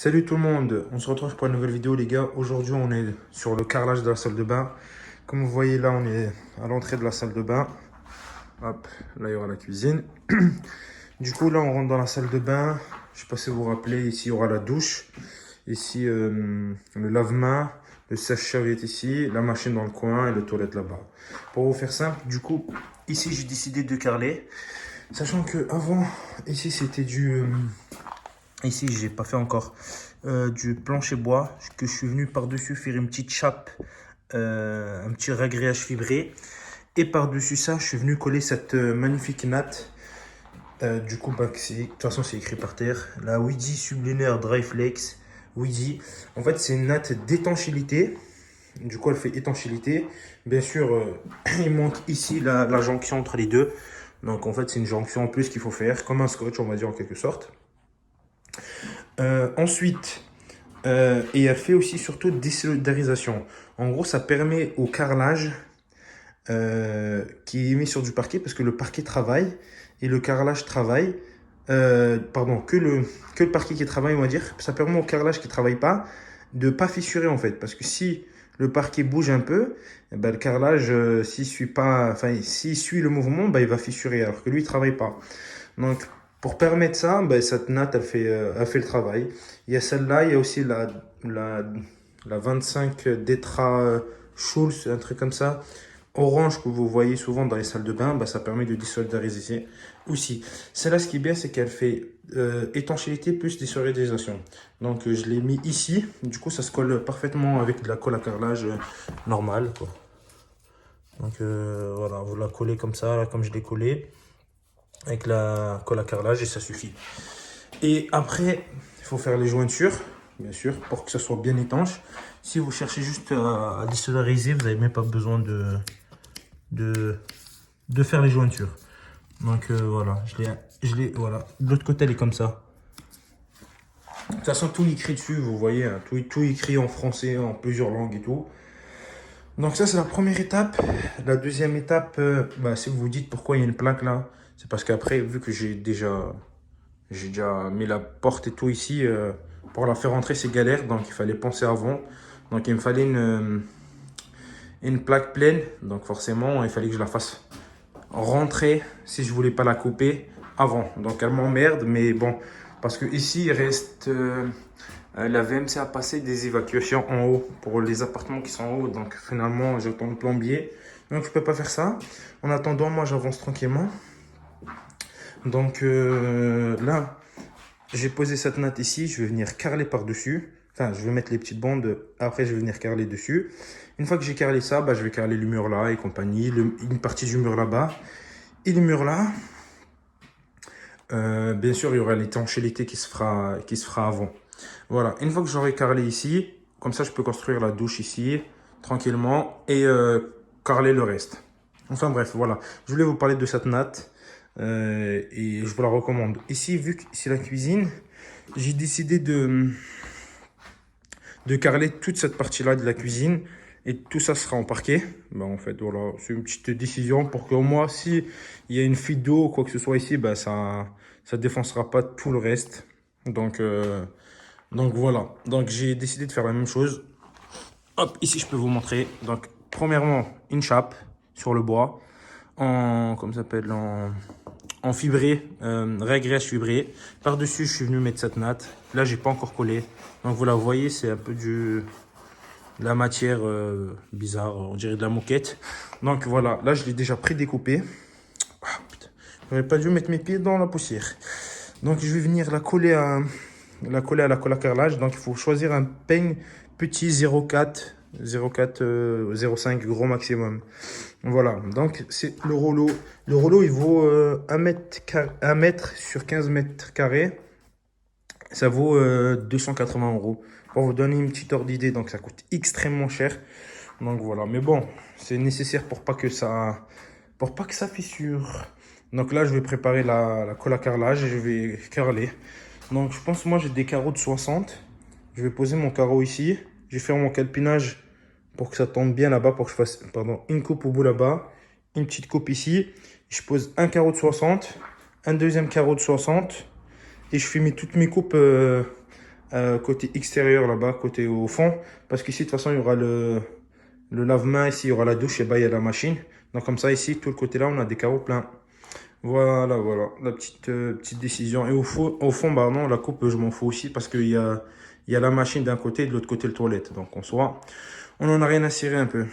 Salut tout le monde, on se retrouve pour une nouvelle vidéo les gars. Aujourd'hui on est sur le carrelage de la salle de bain. Comme vous voyez là on est à l'entrée de la salle de bain. Hop, là il y aura la cuisine. Du coup là on rentre dans la salle de bain. Je sais pas si vous vous rappelez, ici il y aura la douche. Ici le lave-main, le sèche-cheveux est ici, la machine dans le coin et le toilette là-bas. Pour vous faire simple, du coup ici j'ai décidé de carreler. Sachant que avant ici c'était ici, j'ai pas fait encore du plancher bois que je suis venu par-dessus faire une petite chape, un petit ragréage fibré. Et par-dessus ça, je suis venu coller cette magnifique natte. Du coup, bah, de toute façon, c'est écrit par terre. La Weezy Subliner Dry Flex. Weezy. En fait, c'est une natte d'étanchéité. Du coup, elle fait étanchéité. Bien sûr, il manque ici la jonction entre les deux. Donc, en fait, c'est une jonction en plus qu'il faut faire, comme un scotch, on va dire en quelque sorte. Ensuite, et elle fait aussi surtout désolidarisation. En gros, ça permet au carrelage qui est mis sur du parquet, parce que le parquet travaille et le carrelage travaille. Pardon, que le parquet qui travaille, on va dire. Ça permet au carrelage qui ne travaille pas de ne pas fissurer en fait. Parce que si le parquet bouge un peu, eh ben, le carrelage, s'il suit pas, enfin, s'il suit le mouvement, ben, il va fissurer alors que lui, il ne travaille pas. Donc, pour permettre ça, ben, cette natte, elle fait le travail. Il y a celle-là, il y a aussi la 25 Detra Schulz, un truc comme ça. Orange que vous voyez souvent dans les salles de bain, ben, ça permet de désolidariser aussi. Celle-là, ce qui est bien, c'est qu'elle fait étanchéité plus désolidarisation. Donc, je l'ai mis ici. Du coup, ça se colle parfaitement avec de la colle à carrelage normale, quoi. Donc, voilà, vous la collez comme ça, là, comme je l'ai collé avec la colle à carrelage et ça suffit. Et après, il faut faire les jointures, bien sûr, pour que ça soit bien étanche. Si vous cherchez juste à désolidariser, vous n'avez même pas besoin de faire les jointures. Donc voilà, voilà. De l'autre côté, elle est comme ça. De toute façon, tout écrit dessus, vous voyez, hein, tout écrit en français, en plusieurs langues et tout. Donc ça, c'est la première étape. La deuxième étape, bah, si vous vous dites pourquoi il y a une plaque là, c'est parce qu'après, vu que j'ai déjà mis la porte et tout ici, pour la faire rentrer, c'est galère, donc il fallait penser avant. Donc il me fallait une plaque pleine, donc forcément, il fallait que je la fasse rentrer si je voulais pas la couper avant. Donc elle m'emmerde, mais bon, parce que ici, il reste la VMC a passé des évacuations en haut pour les appartements qui sont en haut. Donc finalement, j'attends le plombier. Donc je peux pas faire ça. En attendant, moi, j'avance tranquillement. Donc là, j'ai posé cette natte ici. Je vais venir carreler par-dessus. Enfin, je vais mettre les petites bandes. Après, je vais venir carreler dessus. Une fois que j'ai carrelé ça, bah, je vais carreler le mur là et compagnie. Une partie du mur là-bas. Et le mur là. Bien sûr, il y aura l'étanchéité qui se fera avant. Voilà, une fois que j'aurai carrelé ici, comme ça je peux construire la douche ici, tranquillement, et carreler le reste. Enfin bref, voilà. Je voulais vous parler de cette natte, et je vous la recommande. Ici, vu que c'est la cuisine, j'ai décidé de carreler toute cette partie-là de la cuisine, et tout ça sera en parquet. Ben, en fait, voilà, c'est une petite décision pour qu'au moins, si il y a une fuite d'eau ou quoi que ce soit ici, ben, ça défoncera pas tout le reste. Donc voilà, donc j'ai décidé de faire la même chose. Hop, ici je peux vous montrer. Donc premièrement, une chape sur le bois, comme ça s'appelle, en fibré, régriage fibré. Par-dessus, je suis venu mettre cette natte. Là, j'ai pas encore collé. Donc vous la voyez, c'est un peu de la matière bizarre, on dirait de la moquette. Donc voilà, là je l'ai déjà prédécoupé. Ah, putain, j'aurais pas dû mettre mes pieds dans la poussière. Donc je vais venir la coller à la colle à carrelage. Donc il faut choisir un peigne petit 0,4, 0,5 gros maximum. Voilà, donc c'est le rouleau. Le rouleau il vaut 1 mètre sur 15 mètres carrés. Ça vaut 280 euros. Pour vous donner une petite ordre d'idée, donc ça coûte extrêmement cher. Donc voilà, mais bon, c'est nécessaire pour pas que ça fissure. Donc là, je vais préparer la colle à carrelage et je vais carreler. Donc je pense, moi j'ai des carreaux de 60. Je vais poser mon carreau ici. Je vais faire mon calpinage pour que ça tombe bien là-bas, pour que je fasse une coupe au bout là-bas, une petite coupe ici. Je pose un carreau de 60, un deuxième carreau de 60 et je fais toutes mes coupes côté extérieur là-bas, côté au fond. Parce qu'ici, de toute façon, il y aura le lave-main. Ici, il y aura la douche et bah, il y a la machine. Donc, comme ça, ici, tout le côté là, on a des carreaux pleins. Voilà, voilà, la petite décision. Et au fond, bah non, la coupe, je m'en fous aussi parce il y a la machine d'un côté et de l'autre côté, le toilette. Donc, en soi, on en a rien à cirer un peu.